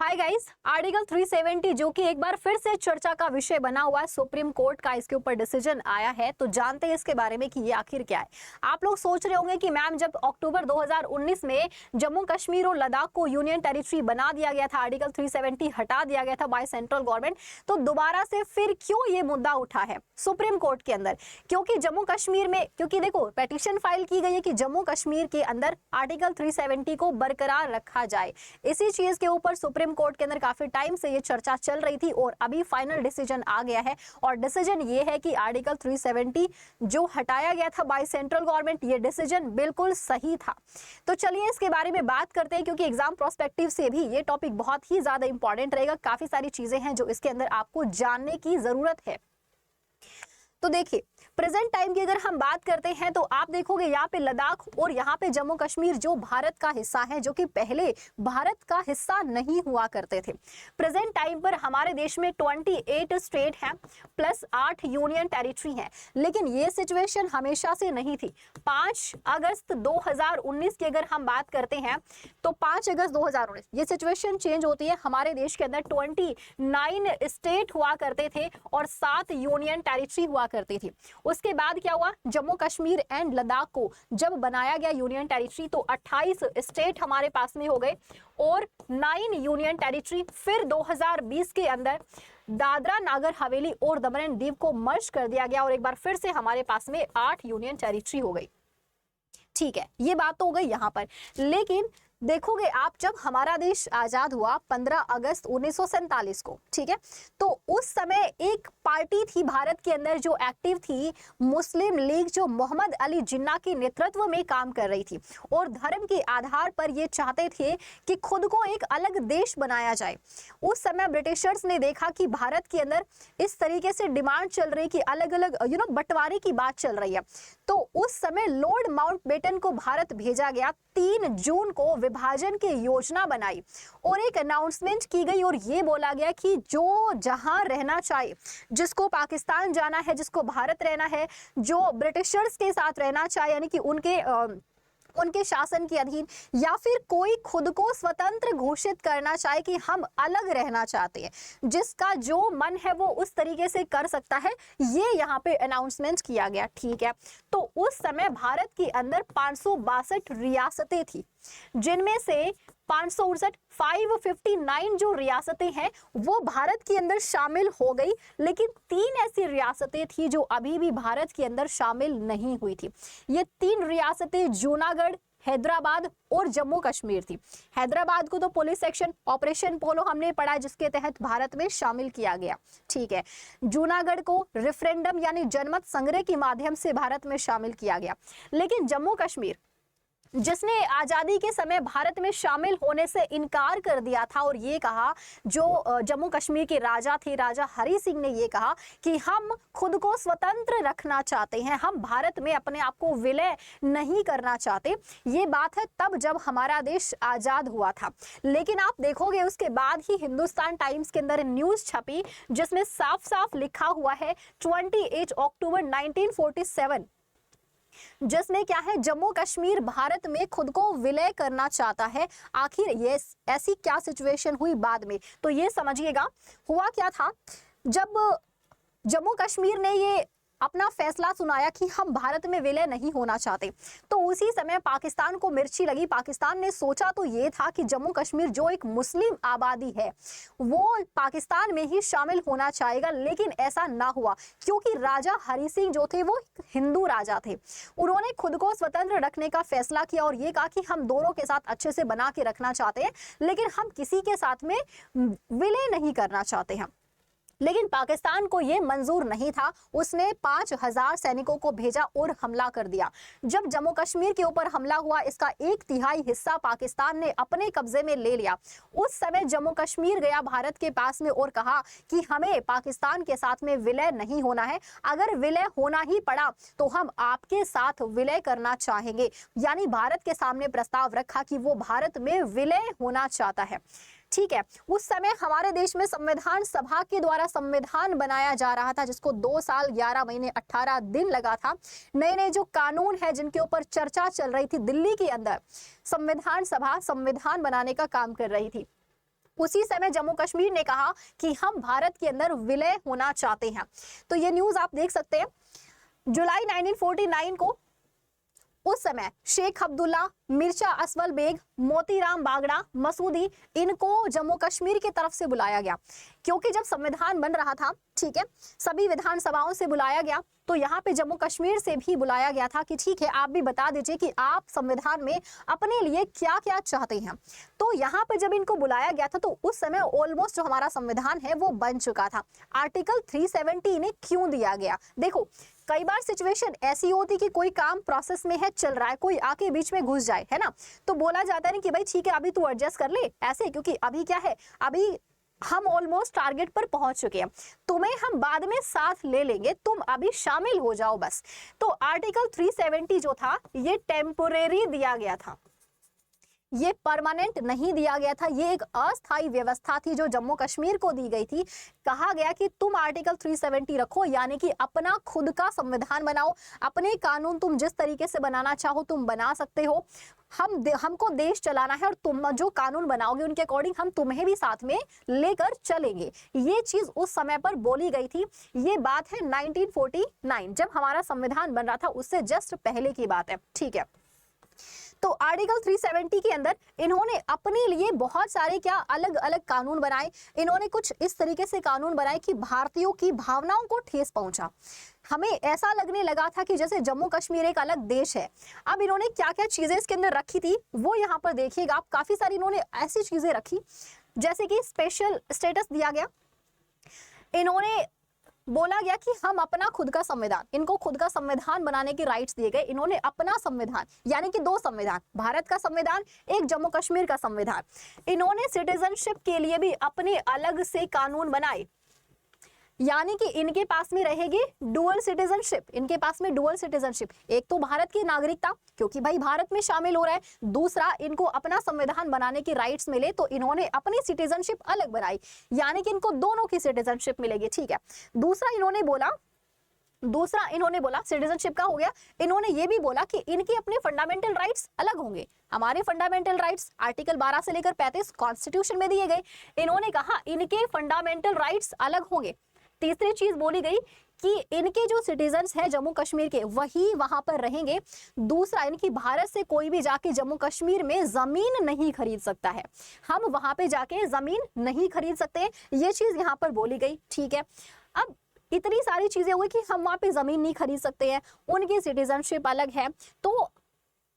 Hi guys, article 370 जो कि एक बार फिर से चर्चा का विषय बना हुआ है, सुप्रीम कोर्ट का इसके ऊपर डिसीजन आया है। तो जानते हैं इसके बारे में कि ये आखिर क्या है। आप लोग सोच रहे होंगे कि मैम जब अक्टूबर 2019 में जम्मू कश्मीर और लद्दाख को यूनियन टेरिटरी बना दिया गया था, आर्टिकल 370 हटा दिया गया था बाय सेंट्रल गवर्नमेंट, तो दोबारा से फिर क्यों ये मुद्दा उठा है सुप्रीम कोर्ट के अंदर। क्योंकि जम्मू कश्मीर में, क्योंकि देखो पेटिशन फाइल की गई है कि जम्मू कश्मीर के अंदर आर्टिकल 370 को बरकरार रखा जाए। इसी चीज के ऊपर सुप्रीम कोर्ट के अंदर काफी टाइम से ये चर्चा चल रही थी और अभी फाइनल डिसीजन आ गया है। और डिसीजन ये है कि आर्टिकल 370 जो हटाया गया था बाय सेंट्रल गवर्नमेंट, ये डिसीजन बिल्कुल सही था। तो चलिए इसके बारे में बात करते हैं, क्योंकि एग्जाम प्रोस्पेक्टिव से भी ये टॉपिक बहुत ही ज्यादा इंपॉर्टेंट रहेगा। काफी सारी चीजें हैं जो इसके अंदर आपको जानने की जरूरत है। तो देखिए, प्रेजेंट टाइम की अगर हम बात करते हैं तो आप देखोगे यहाँ पे लद्दाख और यहाँ पे जम्मू कश्मीर जो भारत का हिस्सा है, जो कि पहले भारत का हिस्सा नहीं हुआ करते थे। प्रेजेंट टाइम पर हमारे देश में 28 स्टेट हैं प्लस 8 यूनियन टेरिटरी हैं। लेकिन ये सिचुएशन हमेशा से नहीं थी। 5 अगस्त 2019 की अगर हम बात करते हैं तो 5 अगस्त 2019 ये सिचुएशन चेंज होती है। हमारे देश के अंदर 29 स्टेट हुआ करते थे और 7 यूनियन टेरिटरी हुआ करती थी। उसके बाद क्या हुआ, जम्मू कश्मीर एंड लद्दाख को जब बनाया गया यूनियन टेरिटरी तो 28 स्टेट हमारे पास में हो गए और 9 यूनियन टेरिटरी। फिर 2020 के अंदर दादरा नागर हवेली और दमन एंड दीव को मर्ज कर दिया गया और एक बार फिर से हमारे पास में 8 यूनियन टेरिटरी हो गई। ठीक है, ये बात तो हो गई यहाँ पर। लेकिन देखोगे आप, जब हमारा देश आजाद हुआ 15 अगस्त 1947 को, ठीक है, तो उस समय एक पार्टी थी भारत के अंदर जो एक्टिव थी, मुस्लिम लीग, जो मोहम्मद अली जिन्ना के नेतृत्व में काम कर रही थी और धर्म के आधार पर ये चाहते थे कि खुद को एक अलग देश बनाया जाए। उस समय ब्रिटिशर्स ने देखा कि भारत के अंदर इस तरीके से डिमांड चल रही कि अलग अलग बंटवारे की बात चल रही है। तो उस समय लॉर्ड माउंटबेटन को भारत भेजा गया। 3 जून को विभाजन की योजना बनाई और एक अनाउंसमेंट की गई और ये बोला गया कि जो जहां रहना चाहे, जिसको पाकिस्तान जाना है, जिसको भारत रहना है, जो ब्रिटिशर्स के साथ रहना चाहे, यानी कि उनके शासन के अधीन, या फिर कोई खुद को स्वतंत्र घोषित करना चाहे कि हम अलग रहना चाहते हैं, जिसका जो मन है वो उस तरीके से कर सकता है, ये यहाँ पे अनाउंसमेंट किया गया। ठीक है, तो उस समय भारत के अंदर 562 रियासतें थी, जिनमें से 559 जो रियासतें हैं वो भारत के अंदर शामिल हो गई। लेकिन 3 ऐसी रियासतें थी जो अभी भी भारत के अंदर शामिल नहीं हुई थी। ये 3 रियासतें जूनागढ़, हैदराबाद और जम्मू कश्मीर थी। हैदराबाद को तो पुलिस सेक्शन ऑपरेशन पोलो हमने पढ़ा, जिसके तहत भारत में शामिल किया गया। ठीक है, जूनागढ़ को रेफरेंडम यानी जनमत संग्रह के माध्यम से भारत में शामिल किया गया। लेकिन जम्मू कश्मीर, जिसने आजादी के समय भारत में शामिल होने से इनकार कर दिया था और ये कहा, जो जम्मू कश्मीर के राजा थे, राजा हरि सिंह ने ये कहा कि हम खुद को स्वतंत्र रखना चाहते हैं, हम भारत में अपने आप को विलय नहीं करना चाहते। ये बात है तब जब हमारा देश आजाद हुआ था। लेकिन आप देखोगे उसके बाद ही हिंदुस्तान टाइम्स के अंदर न्यूज छपी जिसमें साफ साफ लिखा हुआ है 28 अक्टूबर 1947, जिसमें क्या है, जम्मू कश्मीर भारत में खुद को विलय करना चाहता है। आखिर ये ऐसी क्या सिचुएशन हुई बाद में, तो ये समझिएगा हुआ क्या था। जब जम्मू कश्मीर ने ये अपना फैसला सुनाया कि हम भारत में विलय नहीं होना चाहते, तो उसी समय पाकिस्तान को मिर्ची लगी। पाकिस्तान ने सोचा तो ये था कि जम्मू कश्मीर जो एक मुस्लिम आबादी है वो पाकिस्तान में ही शामिल होना चाहेगा, लेकिन ऐसा ना हुआ क्योंकि राजा हरि सिंह जो थे वो हिंदू राजा थे। उन्होंने खुद को स्वतंत्र रखने का फैसला किया और ये कहा कि हम दोनों के साथ अच्छे से बना के रखना चाहते हैं, लेकिन हम किसी के साथ में विलय नहीं करना चाहते हैं। लेकिन पाकिस्तान को यह मंजूर नहीं था। उसने 5000 सैनिकों को भेजा और हमला कर दिया। जब जम्मू कश्मीर के ऊपर हमला हुआ, इसका 1/3 हिस्सा पाकिस्तान ने अपने कब्जे में ले लिया। उस समय जम्मू कश्मीर गया भारत के पास में और कहा कि हमें पाकिस्तान के साथ में विलय नहीं होना है, अगर विलय होना ही पड़ा तो हम आपके साथ विलय करना चाहेंगे। यानी भारत के सामने प्रस्ताव रखा कि वो भारत में विलय होना चाहता है। ठीक है, उस समय हमारे देश में संविधान सभा के द्वारा संविधान बनाया जा रहा था, जिसको 2 साल 11 महीने 18 दिन लगा था। नए नए जो कानून है जिनके ऊपर चर्चा चल रही थी, दिल्ली के अंदर संविधान सभा संविधान बनाने का काम कर रही थी। उसी समय जम्मू कश्मीर ने कहा कि हम भारत के अंदर विलय होना चाहते हैं। तो ये न्यूज आप देख सकते हैं। जुलाई 1949 को उस समय शेख अब्दुल्ला, मिर्जा असवल बेग, मोतीराम बागड़ा, मसूदी, इनको जम्मू कश्मीर की तरफ से बुलाया गया, क्योंकि जब संविधान बन रहा था, ठीक है, सभी विधानसभाओं से बुलाया गया, तो यहाँ पे जम्मू कश्मीर से भी बुलाया गया था कि ठीक है, आप भी बता दीजिए कि आप संविधान में अपने लिए क्या क्या चाहते हैं। तो यहाँ पे जब इनको बुलाया गया था तो उस समय ऑलमोस्ट जो हमारा संविधान है वो बन चुका था। आर्टिकल 370 इन्हें क्यों दिया गया? देखो, कई बार सिचुएशन ऐसी होती कि कोई काम प्रोसेस में है, चल रहा है, कोई आके बीच में घुस जाए, है ना, तो बोला जाता है कि भाई ठीक है, अभी तू एडजस्ट कर ले ऐसे, क्योंकि अभी क्या है, अभी हम ऑलमोस्ट टारगेट पर पहुंच चुके हैं, तुम्हें हम बाद में साथ ले लेंगे, तुम अभी शामिल हो जाओ बस। तो आर्टिकल 370 जो था ये टेम्पोरेरी दिया गया था, ये परमानेंट नहीं दिया गया था, ये एक अस्थायी व्यवस्था थी जो जम्मू कश्मीर को दी गई थी। कहा गया कि तुम आर्टिकल 370 रखो, यानी कि अपना खुद का संविधान बनाओ, अपने कानून तुम जिस तरीके से बनाना चाहो तुम बना सकते हो, हमको देश चलाना है और तुम जो कानून बनाओगे उनके अकॉर्डिंग हम तुम्हें भी साथ में लेकर चलेंगे। ये चीज उस समय पर बोली गई थी। ये बात है 1949, जब हमारा संविधान बन रहा था, उससे जस्ट पहले की बात है, ठीक है। तो आर्टिकल 370 के अंदर इन्होंने अपने लिए बहुत सारे क्या अलग अलग कानून बनाए। इन्होंने कुछ इस तरीके से कानून बनाए कि भारतीयों की भावनाओं को ठेस पहुंचा। हमें ऐसा लगने लगा था कि जैसे जम्मू कश्मीर एक अलग देश है। अब इन्होंने क्या क्या चीजें इसके अंदर रखी थी वो यहाँ पर देखिएगा आप, काफी सारी इन्होंने ऐसी चीजें रखी, जैसे कि स्पेशल स्टेटस दिया गया। इन्होंने बोला गया कि हम अपना खुद का संविधान, इनको खुद का संविधान बनाने के राइट्स दिए गए। इन्होंने अपना संविधान, यानी कि दो संविधान, भारत का संविधान, एक जम्मू कश्मीर का संविधान। इन्होंने सिटीजनशिप के लिए भी अपने अलग से कानून बनाए, यानी कि इनके पास में रहेगी डुअल सिटीजनशिप। इनके पास में डुअल सिटीजनशिप, एक तो भारत की नागरिकता, क्योंकि भाई भारत में शामिल हो रहा है, दूसरा इनको अपना संविधान बनाने की राइट्स मिले, तो इन्होंने अपनी सिटीजनशिप अलग बनाई, यानी कि इनको दोनों की सिटीजनशिप मिलेगी, ठीक है। दूसरा इन्होंने बोला सिटीजनशिप का हो गया। इन्होंने ये भी बोला कि इनके अपने फंडामेंटल राइट्स अलग होंगे। हमारे फंडामेंटल राइट्स आर्टिकल 12 से लेकर 35 कॉन्स्टिट्यूशन में दिए गए। इन्होंने कहा इनके फंडामेंटल राइट्स अलग होंगे। तीसरी चीज बोली गई कि इनके जो सिटीजन्स हैं जम्मू कश्मीर के, वही वहां पर रहेंगे। दूसरा, इनकी भारत से कोई भी जाके जम्मू कश्मीर में जमीन नहीं खरीद सकता है, हम वहां पे जाके जमीन नहीं खरीद सकते, ये चीज यहाँ पर बोली गई, ठीक है। अब इतनी सारी चीजें हुई कि हम वहां पे जमीन नहीं खरीद सकते हैं, उनकी सिटीजनशिप अलग है, तो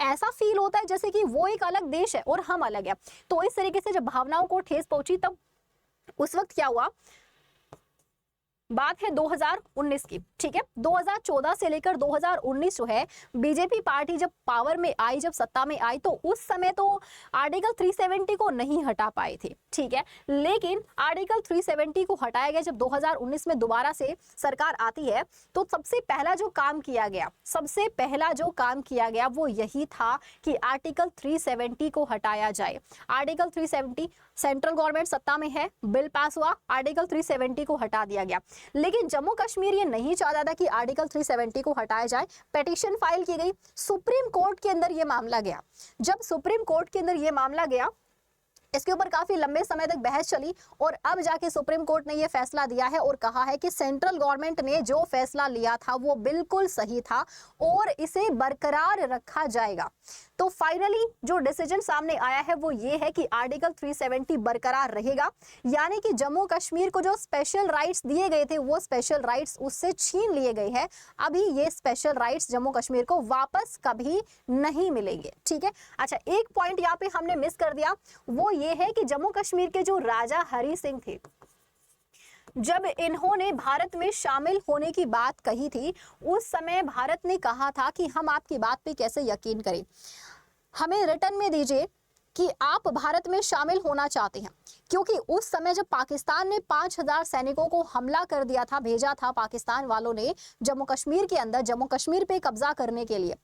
ऐसा फील होता है जैसे कि वो एक अलग देश है और हम अलग है। तो इस तरीके से जब भावनाओं को ठेस पहुंची, तब उस वक्त क्या हुआ, बात है 2019 की, ठीक है। 2014 से लेकर 2019 जो है बीजेपी पार्टी जब पावर में आई, जब सत्ता में आई, तो उस समय तो आर्टिकल 370 को नहीं हटा पाए थे, ठीक है। लेकिन आर्टिकल 370 को हटाया गया। जब 2019 में दोबारा से सरकार आती है तो सबसे पहला जो काम किया गया वो यही था कि आर्टिकल 370 को हटाया जाए। आर्टिकल 370, सेंट्रल गवर्नमेंट सत्ता में है, बिल पास हुआ, आर्टिकल 370 को हटा दिया गया। लेकिन जम्मू कश्मीर ये नहीं चाहता था कि आर्टिकल 370 को हटाया जाए। पिटीशन फाइल की गई, सुप्रीम कोर्ट के अंदर ये मामला गया। जब सुप्रीम कोर्ट के अंदर ये मामला गया, इसके ऊपर काफी लंबे समय तक बहस चली और अब जाके सुप्रीम कोर्ट ने ये फैसला दिया है और कहा है कि सेंट्रल गवर्नमेंट ने जो फैसला लिया था वो बिल्कुल सही था और इसे बरकरार रखा जाएगा। तो फाइनली जो डिसीजन सामने आया है वो ये है कि आर्टिकल 370 बरकरार रहेगा, यानी कि जम्मू कश्मीर को जो स्पेशल राइट्स दिए गए थे वो स्पेशल राइट्स उससे छीन लिए गए हैं। अभी ये स्पेशल राइट्स जम्मू कश्मीर को वापस कभी नहीं मिलेंगे, ठीक है। अच्छा, एक पॉइंट यहाँ पे हमने मिस कर दिया, वो ये है कि जम्मू कश्मीर के जो राजा हरि सिंह थे, जब इन्होंने भारत में शामिल होने की बात कही थी, उस समय भारत ने कहा था कि हम आपकी बात पे कैसे यकीन करें, हमें रिटर्न में दीजिए कि आप भारत में शामिल होना चाहते हैं। क्योंकि उस समय जब पाकिस्तान ने 5000 सैनिकों को हमला कर दिया था, भेजा था पाकिस्तान वालों ने जम्मू कश्मीर के अंदर, जम्मू कश्मीर पे कब्जा करने के लिए,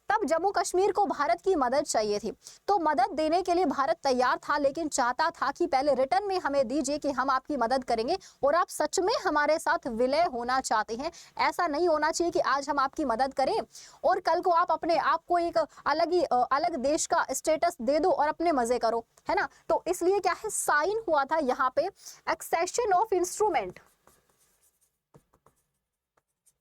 तब जम्मू कश्मीर को भारत की मदद चाहिए थी। तो मदद देने के लिए भारत तैयार था, लेकिन चाहता था कि पहले रिटर्न में हमें दीजिए कि हम आपकी मदद करेंगे और आप सच में हमारे साथ विलय होना चाहते हैं। ऐसा नहीं होना चाहिए कि आज हम आपकी मदद करें और कल को आप अपने आप को एक अलग देश का स्टेटस दे दो और अपने मजे करो, है ना। तो इसलिए क्या है, साइन साइन हुआ था यहाँ पे एक्सेशन ऑफ इंस्ट्रूमेंट,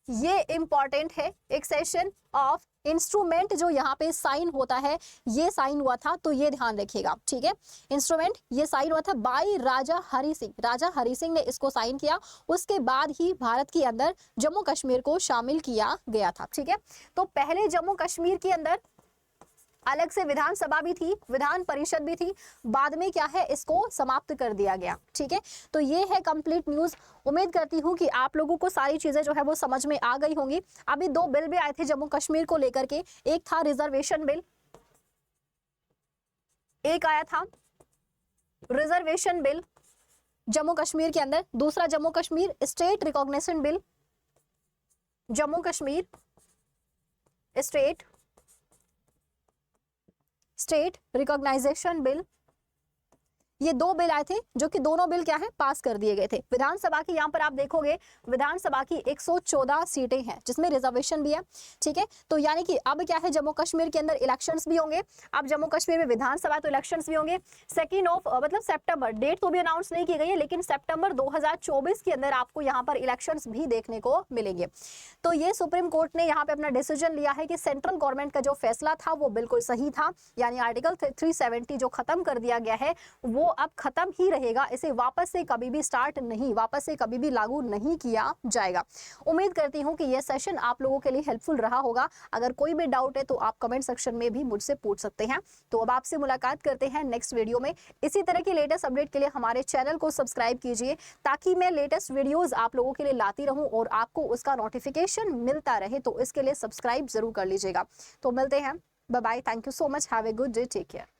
ये इंपॉर्टेंट है। एक्सेशन ऑफ इंस्ट्रूमेंट जो यहाँ पे साइन होता है, ये साइन हुआ था, तो ये ध्यान रखिएगा, ठीक है। इंस्ट्रूमेंट ये साइन हुआ था बाय राजा हरि सिंह, राजा हरि सिंह ने इसको साइन किया, उसके बाद ही भारत के अंदर जम्मू कश्मीर को शामिल किया गया था, ठीक है। तो पहले जम्मू कश्मीर के अंदर अलग से विधानसभा भी थी, विधान परिषद भी थी, बाद में क्या है इसको समाप्त कर दिया गया, ठीक है। तो ये है कंप्लीट न्यूज। उम्मीद करती हूँ कि आप लोगों को सारी चीजें जो है वो समझ में आ गई होंगी। अभी 2 बिल भी आए थे जम्मू कश्मीर को लेकर के, एक था रिजर्वेशन बिल, एक आया था रिजर्वेशन बिल जम्मू कश्मीर के अंदर, दूसरा Jammu Kashmir state recognition bill, Jammu Kashmir state recognization bill. ये 2 बिल आए थे जो कि दोनों बिल क्या है पास कर दिए गए थे। विधानसभा की यहाँ पर आप देखोगे विधानसभा की 114 सीटें हैं जिसमें रिजर्वेशन भी है, ठीक है। तो यानी कि अब क्या है जम्मू कश्मीर के अंदर इलेक्शंस भी होंगे। अब जम्मू कश्मीर में विधानसभा तो इलेक्शंस भी होंगे 2 मतलब सितंबर, डेट तो भी अनाउंस नहीं की गई है, लेकिन सितंबर 2024 के अंदर आपको यहाँ पर इलेक्शंस भी देखने को मिलेंगे। तो ये सुप्रीम कोर्ट ने यहाँ पे अपना डिसीजन लिया है कि सेंट्रल गवर्नमेंट का जो फैसला था वो बिल्कुल सही था, यानी आर्टिकल 370 जो खत्म कर दिया गया है वो अब खत्म ही रहेगा, इसे वापस से कभी भी स्टार्ट नहीं, वापस से कभी भी लागू नहीं किया जाएगा। उम्मीद करती हूं कि यह सेशन आप लोगों के लिए हेल्पफुल रहा होगा। अगर कोई भी डाउट है तो आप कमेंट सेक्शन में भी मुझसे पूछ सकते हैं। तो अब आपसे मुलाकात करते हैं नेक्स्ट वीडियो में। इसी तरह की लेटेस्ट अपडेट के लिए हमारे चैनल को सब्सक्राइब कीजिए ताकि मैं लेटेस्ट वीडियोज आप लोगों के लिए लाती रहूं और आपको उसका नोटिफिकेशन मिलता रहे, तो इसके लिए सब्सक्राइब जरूर कर लीजिएगा। तो मिलते हैं, bye bye, thank you so much, have a good day, take care.